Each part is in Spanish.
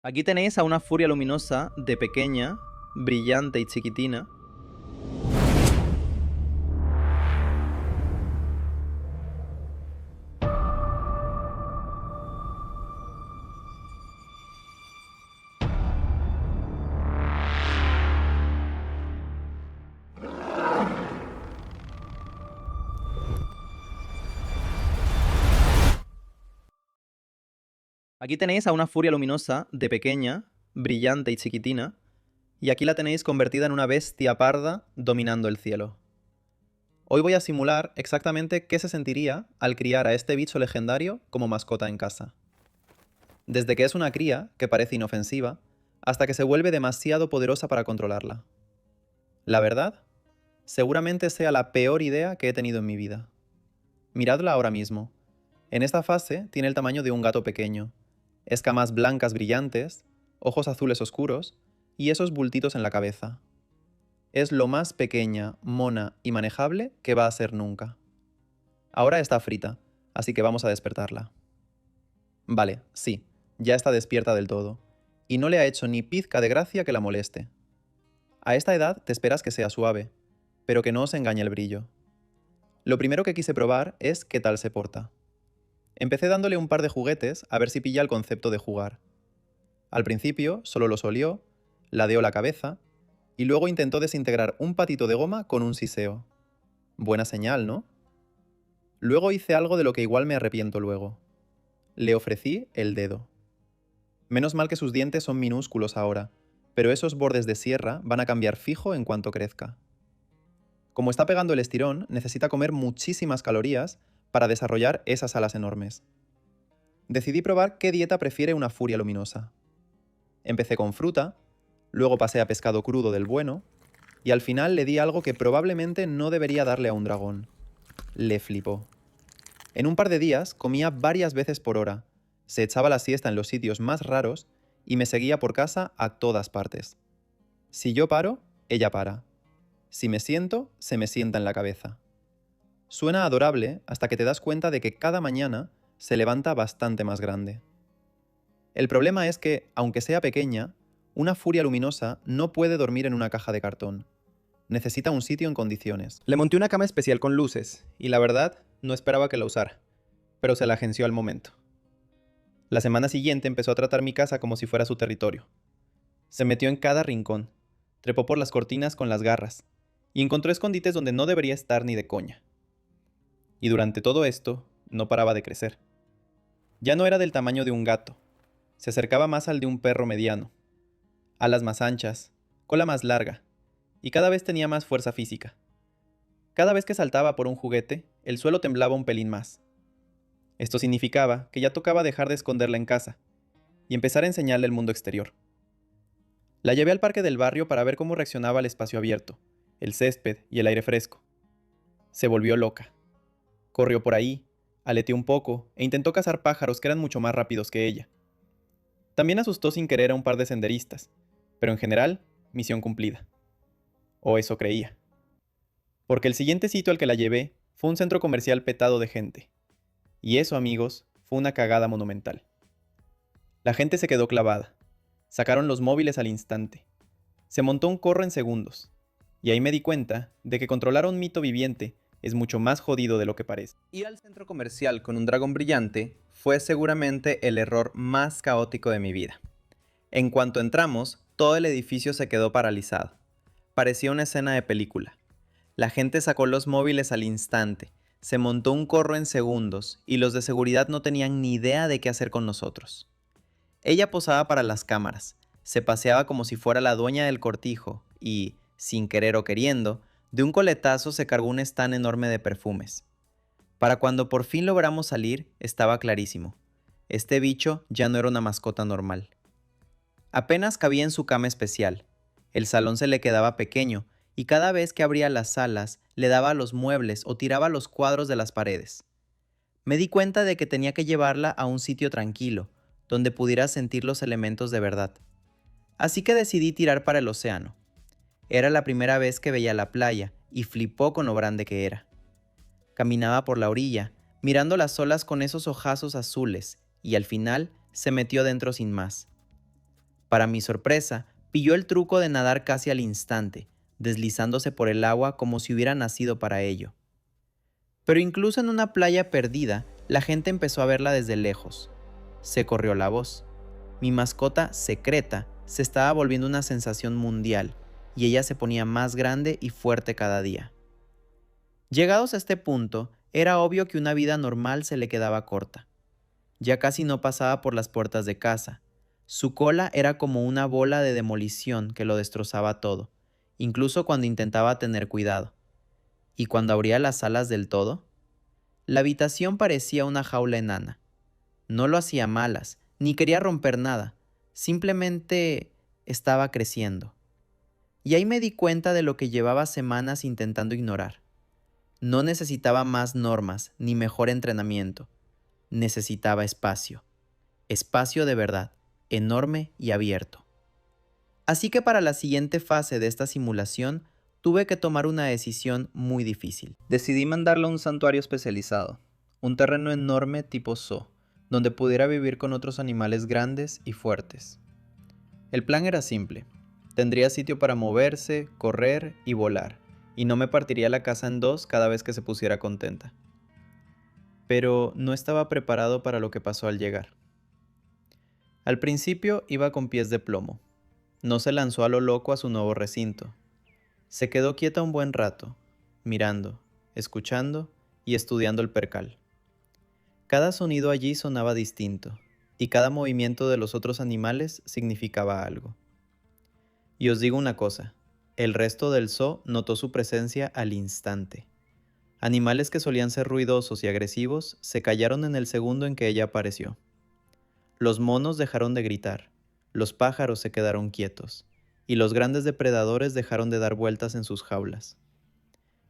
Aquí tenéis a una furia luminosa de pequeña, brillante y chiquitina. Aquí tenéis a una furia luminosa de pequeña, brillante y chiquitina. Y aquí la tenéis convertida en una bestia parda dominando el cielo. Hoy voy a simular exactamente qué se sentiría al criar a este bicho legendario como mascota en casa. Desde que es una cría, que parece inofensiva, hasta que se vuelve demasiado poderosa para controlarla. La verdad, seguramente sea la peor idea que he tenido en mi vida. Miradla ahora mismo. En esta fase tiene el tamaño de un gato pequeño, escamas blancas brillantes, ojos azules oscuros y esos bultitos en la cabeza. Es lo más pequeña, mona y manejable que va a ser nunca. Ahora está frita, así que vamos a despertarla. Vale, sí, ya está despierta del todo, y no le ha hecho ni pizca de gracia que la moleste. A esta edad te esperas que sea suave, pero que no os engañe el brillo. Lo primero que quise probar es qué tal se porta. Empecé dándole un par de juguetes a ver si pilla el concepto de jugar. Al principio solo los olió, ladeó la cabeza y luego intentó desintegrar un patito de goma con un siseo. Buena señal, ¿no? Luego hice algo de lo que igual me arrepiento luego. Le ofrecí el dedo. Menos mal que sus dientes son minúsculos ahora, pero esos bordes de sierra van a cambiar fijo en cuanto crezca. Como está pegando el estirón, necesita comer muchísimas calorías para desarrollar esas alas enormes. Decidí probar qué dieta prefiere una furia luminosa. Empecé con fruta, luego pasé a pescado crudo del bueno, y al final le di algo que probablemente no debería darle a un dragón. Le flipó. En un par de días comía varias veces por hora, se echaba la siesta en los sitios más raros y me seguía por casa a todas partes. Si yo paro, ella para. Si me siento, se me sienta en la cabeza. Suena adorable hasta que te das cuenta de que cada mañana se levanta bastante más grande. El problema es que, aunque sea pequeña, una furia luminosa no puede dormir en una caja de cartón. Necesita un sitio en condiciones. Le monté una cama especial con luces, y la verdad, no esperaba que la usara, pero se la agenció al momento. La semana siguiente empezó a tratar mi casa como si fuera su territorio. Se metió en cada rincón, trepó por las cortinas con las garras, y encontró escondites donde no debería estar ni de coña. Y durante todo esto, no paraba de crecer. Ya no era del tamaño de un gato, se acercaba más al de un perro mediano. Alas más anchas, cola más larga, y cada vez tenía más fuerza física. Cada vez que saltaba por un juguete, el suelo temblaba un pelín más. Esto significaba que ya tocaba dejar de esconderla en casa y empezar a enseñarle el mundo exterior. La llevé al parque del barrio para ver cómo reaccionaba al espacio abierto, el césped y el aire fresco. Se volvió loca. Corrió por ahí, aleteó un poco e intentó cazar pájaros que eran mucho más rápidos que ella. También asustó sin querer a un par de senderistas, pero en general, misión cumplida. O eso creía. Porque el siguiente sitio al que la llevé fue un centro comercial petado de gente. Y eso, amigos, fue una cagada monumental. La gente se quedó clavada. Sacaron los móviles al instante. Se montó un corro en segundos. Y ahí me di cuenta de que controlar a un mito viviente es mucho más jodido de lo que parece. Ir al centro comercial con un dragón brillante fue seguramente el error más caótico de mi vida. En cuanto entramos, todo el edificio se quedó paralizado. Parecía una escena de película. La gente sacó los móviles al instante, se montó un corro en segundos y los de seguridad no tenían ni idea de qué hacer con nosotros. Ella posaba para las cámaras, se paseaba como si fuera la dueña del cortijo y, sin querer o queriendo, de un coletazo se cargó un stand enorme de perfumes. Para cuando por fin logramos salir, estaba clarísimo. Este bicho ya no era una mascota normal. Apenas cabía en su cama especial. El salón se le quedaba pequeño y cada vez que abría las salas le daba a los muebles o tiraba los cuadros de las paredes. Me di cuenta de que tenía que llevarla a un sitio tranquilo, donde pudiera sentir los elementos de verdad. Así que decidí tirar para el océano. Era la primera vez que veía la playa y flipó con lo grande que era. Caminaba por la orilla, mirando las olas con esos ojazos azules, y al final se metió dentro sin más. Para mi sorpresa, pilló el truco de nadar casi al instante, deslizándose por el agua como si hubiera nacido para ello. Pero incluso en una playa perdida, la gente empezó a verla desde lejos. Se corrió la voz. Mi mascota secreta se estaba volviendo una sensación mundial, y ella se ponía más grande y fuerte cada día. Llegados a este punto, era obvio que una vida normal se le quedaba corta. Ya casi no pasaba por las puertas de casa. Su cola era como una bola de demolición que lo destrozaba todo, incluso cuando intentaba tener cuidado. Y cuando abría las alas del todo, la habitación parecía una jaula enana. No lo hacía a malas, ni quería romper nada, simplemente estaba creciendo. Y ahí me di cuenta de lo que llevaba semanas intentando ignorar. No necesitaba más normas ni mejor entrenamiento. Necesitaba espacio. Espacio de verdad, enorme y abierto. Así que para la siguiente fase de esta simulación, tuve que tomar una decisión muy difícil. Decidí mandarlo a un santuario especializado, un terreno enorme tipo zoo, donde pudiera vivir con otros animales grandes y fuertes. El plan era simple. Tendría sitio para moverse, correr y volar, y no me partiría la casa en dos cada vez que se pusiera contenta. Pero no estaba preparado para lo que pasó al llegar. Al principio iba con pies de plomo. No se lanzó a lo loco a su nuevo recinto. Se quedó quieta un buen rato, mirando, escuchando y estudiando el percal. Cada sonido allí sonaba distinto, y cada movimiento de los otros animales significaba algo. Y os digo una cosa, el resto del zoo notó su presencia al instante. Animales que solían ser ruidosos y agresivos se callaron en el segundo en que ella apareció. Los monos dejaron de gritar, los pájaros se quedaron quietos, y los grandes depredadores dejaron de dar vueltas en sus jaulas.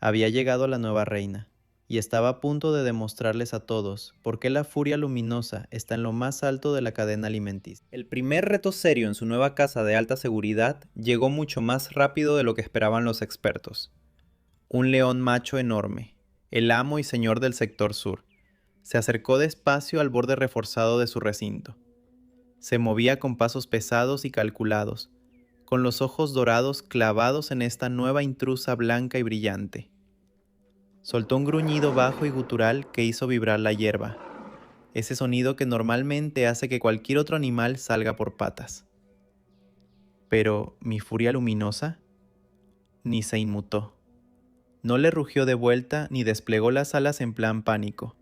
Había llegado la nueva reina, y estaba a punto de demostrarles a todos por qué la furia luminosa está en lo más alto de la cadena alimenticia. El primer reto serio en su nueva casa de alta seguridad llegó mucho más rápido de lo que esperaban los expertos. Un león macho enorme, el amo y señor del sector sur, se acercó despacio al borde reforzado de su recinto. Se movía con pasos pesados y calculados, con los ojos dorados clavados en esta nueva intrusa blanca y brillante. Soltó un gruñido bajo y gutural que hizo vibrar la hierba, ese sonido que normalmente hace que cualquier otro animal salga por patas. Pero mi furia luminosa ni se inmutó. No le rugió de vuelta ni desplegó las alas en plan pánico.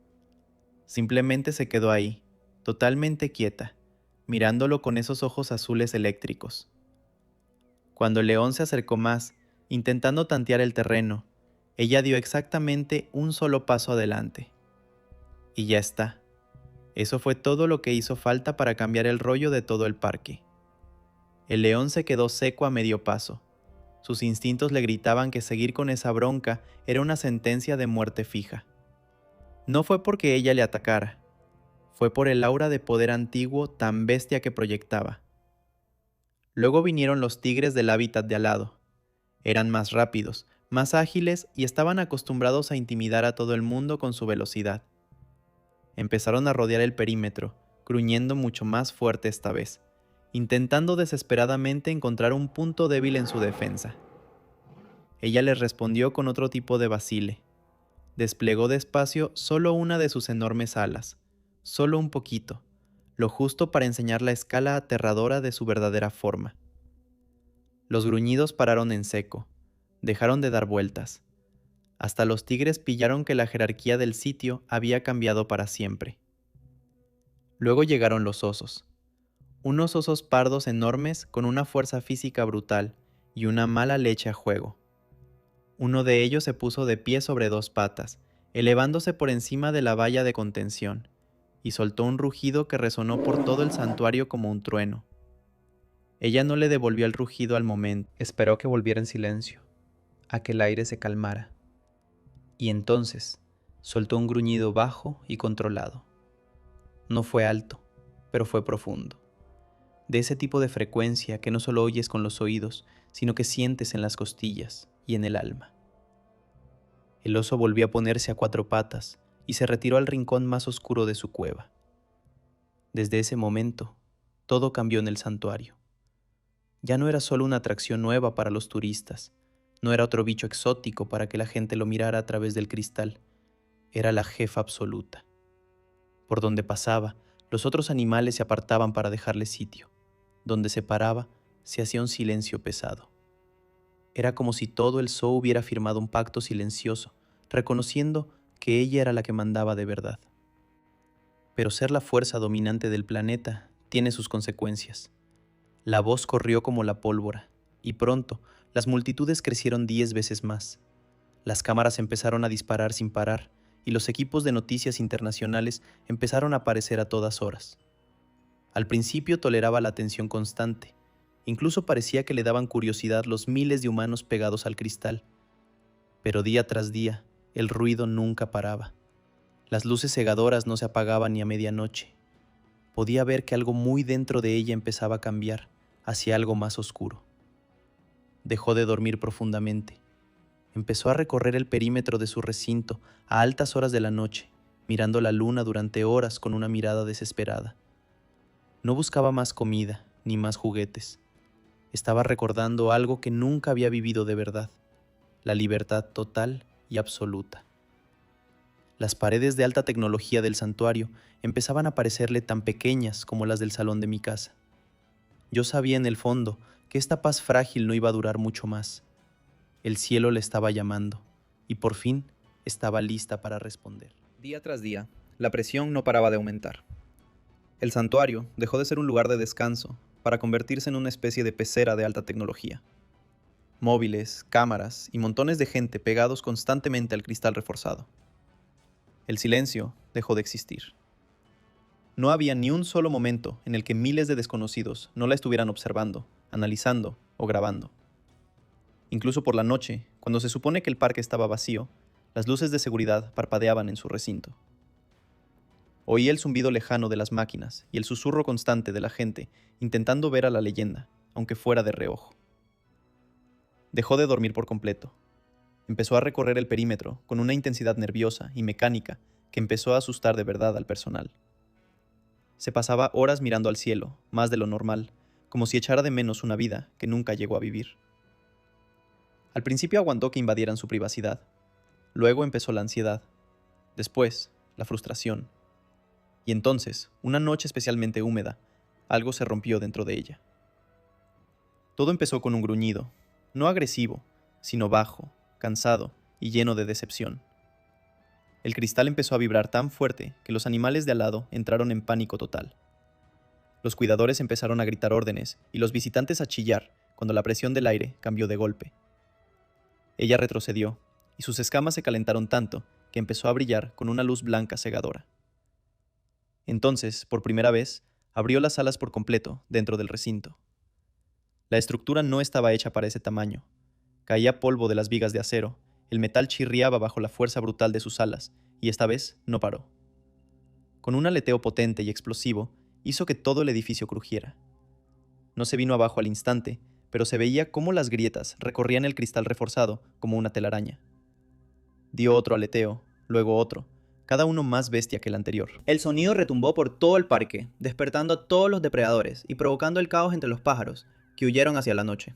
Simplemente se quedó ahí, totalmente quieta, mirándolo con esos ojos azules eléctricos. Cuando el león se acercó más, intentando tantear el terreno, ella dio exactamente un solo paso adelante. Y ya está. Eso fue todo lo que hizo falta para cambiar el rollo de todo el parque. El león se quedó seco a medio paso. Sus instintos le gritaban que seguir con esa bronca era una sentencia de muerte fija. No fue porque ella le atacara, fue por el aura de poder antiguo tan bestia que proyectaba. Luego vinieron los tigres del hábitat de al lado. Eran más rápidos, más ágiles y estaban acostumbrados a intimidar a todo el mundo con su velocidad. Empezaron a rodear el perímetro, gruñendo mucho más fuerte esta vez, intentando desesperadamente encontrar un punto débil en su defensa. Ella les respondió con otro tipo de vacile. Desplegó despacio solo una de sus enormes alas, solo un poquito, lo justo para enseñar la escala aterradora de su verdadera forma. Los gruñidos pararon en seco, dejaron de dar vueltas. Hasta los tigres pillaron que la jerarquía del sitio había cambiado para siempre. Luego llegaron los osos. Unos osos pardos enormes con una fuerza física brutal y una mala leche a juego. Uno de ellos se puso de pie sobre dos patas, elevándose por encima de la valla de contención, y soltó un rugido que resonó por todo el santuario como un trueno. Ella no le devolvió el rugido al momento, esperó que volviera en silencio, a que el aire se calmara. Y entonces soltó un gruñido bajo y controlado. No fue alto, pero fue profundo. De ese tipo de frecuencia que no solo oyes con los oídos, sino que sientes en las costillas y en el alma. El oso volvió a ponerse a cuatro patas y se retiró al rincón más oscuro de su cueva. Desde ese momento, todo cambió en el santuario. Ya no era solo una atracción nueva para los turistas, no era otro bicho exótico para que la gente lo mirara a través del cristal, era la jefa absoluta. Por donde pasaba, los otros animales se apartaban para dejarle sitio. Donde se paraba, se hacía un silencio pesado. Era como si todo el zoo hubiera firmado un pacto silencioso, reconociendo que ella era la que mandaba de verdad. Pero ser la fuerza dominante del planeta tiene sus consecuencias. La voz corrió como la pólvora, y pronto las multitudes crecieron 10 veces más. Las cámaras empezaron a disparar sin parar, y los equipos de noticias internacionales empezaron a aparecer a todas horas. Al principio toleraba la atención constante, incluso parecía que le daban curiosidad los miles de humanos pegados al cristal. Pero día tras día, el ruido nunca paraba. Las luces cegadoras no se apagaban ni a medianoche. Podía ver que algo muy dentro de ella empezaba a cambiar hacia algo más oscuro. Dejó de dormir profundamente. Empezó a recorrer el perímetro de su recinto a altas horas de la noche, mirando la luna durante horas con una mirada desesperada. No buscaba más comida ni más juguetes. Estaba recordando algo que nunca había vivido de verdad, la libertad total y absoluta. Las paredes de alta tecnología del santuario empezaban a parecerle tan pequeñas como las del salón de mi casa. Yo sabía en el fondo que esta paz frágil no iba a durar mucho más. El cielo le estaba llamando, y por fin estaba lista para responder. Día tras día, la presión no paraba de aumentar. El santuario dejó de ser un lugar de descanso para convertirse en una especie de pecera de alta tecnología. Móviles, cámaras y montones de gente pegados constantemente al cristal reforzado. El silencio dejó de existir. No había ni un solo momento en el que miles de desconocidos no la estuvieran observando, analizando o grabando. Incluso por la noche, cuando se supone que el parque estaba vacío, las luces de seguridad parpadeaban en su recinto. Oí el zumbido lejano de las máquinas y el susurro constante de la gente intentando ver a la leyenda, aunque fuera de reojo. Dejó de dormir por completo. Empezó a recorrer el perímetro con una intensidad nerviosa y mecánica que empezó a asustar de verdad al personal. Se pasaba horas mirando al cielo, más de lo normal, como si echara de menos una vida que nunca llegó a vivir. Al principio aguantó que invadieran su privacidad. Luego empezó la ansiedad. Después, la frustración. Y entonces, una noche especialmente húmeda, algo se rompió dentro de ella. Todo empezó con un gruñido, no agresivo, sino bajo, cansado y lleno de decepción. El cristal empezó a vibrar tan fuerte que los animales de al lado entraron en pánico total. Los cuidadores empezaron a gritar órdenes y los visitantes a chillar cuando la presión del aire cambió de golpe. Ella retrocedió, y sus escamas se calentaron tanto que empezó a brillar con una luz blanca cegadora. Entonces, por primera vez, abrió las alas por completo dentro del recinto. La estructura no estaba hecha para ese tamaño. Caía polvo de las vigas de acero, el metal chirriaba bajo la fuerza brutal de sus alas, y esta vez no paró. Con un aleteo potente y explosivo, hizo que todo el edificio crujiera. No se vino abajo al instante, pero se veía cómo las grietas recorrían el cristal reforzado como una telaraña. Dio otro aleteo, luego otro, cada uno más bestia que el anterior. El sonido retumbó por todo el parque, despertando a todos los depredadores y provocando el caos entre los pájaros, que huyeron hacia la noche.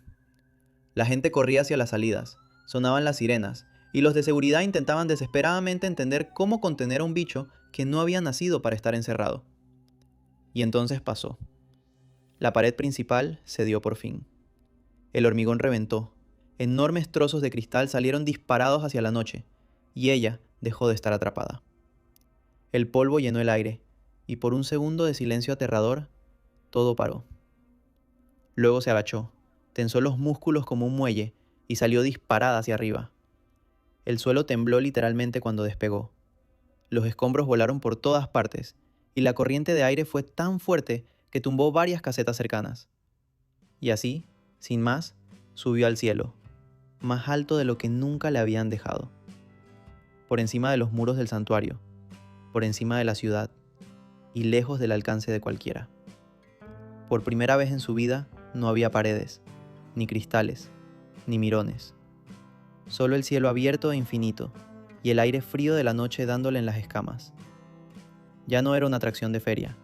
La gente corría hacia las salidas, sonaban las sirenas, y los de seguridad intentaban desesperadamente entender cómo contener a un bicho que no había nacido para estar encerrado. Y entonces pasó. La pared principal cedió por fin. El hormigón reventó. Enormes trozos de cristal salieron disparados hacia la noche, y ella dejó de estar atrapada. El polvo llenó el aire, y por un segundo de silencio aterrador, todo paró. Luego se agachó, tensó los músculos como un muelle, y salió disparada hacia arriba. El suelo tembló literalmente cuando despegó. Los escombros volaron por todas partes, y la corriente de aire fue tan fuerte que tumbó varias casetas cercanas. Y así, sin más, subió al cielo, más alto de lo que nunca le habían dejado. Por encima de los muros del santuario, por encima de la ciudad, y lejos del alcance de cualquiera. Por primera vez en su vida no había paredes, ni cristales, ni mirones. Solo el cielo abierto e infinito, y el aire frío de la noche dándole en las escamas. Ya no era una atracción de feria,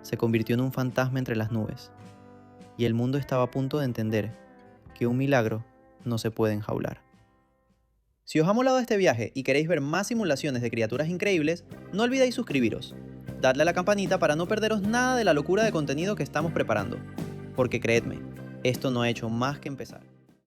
se convirtió en un fantasma entre las nubes. y el mundo estaba a punto de entender que un milagro no se puede enjaular. Si os ha molado este viaje y queréis ver más simulaciones de criaturas increíbles, no olvidéis suscribiros. Dadle a la campanita para no perderos nada de la locura de contenido que estamos preparando. Porque creedme, esto no ha hecho más que empezar.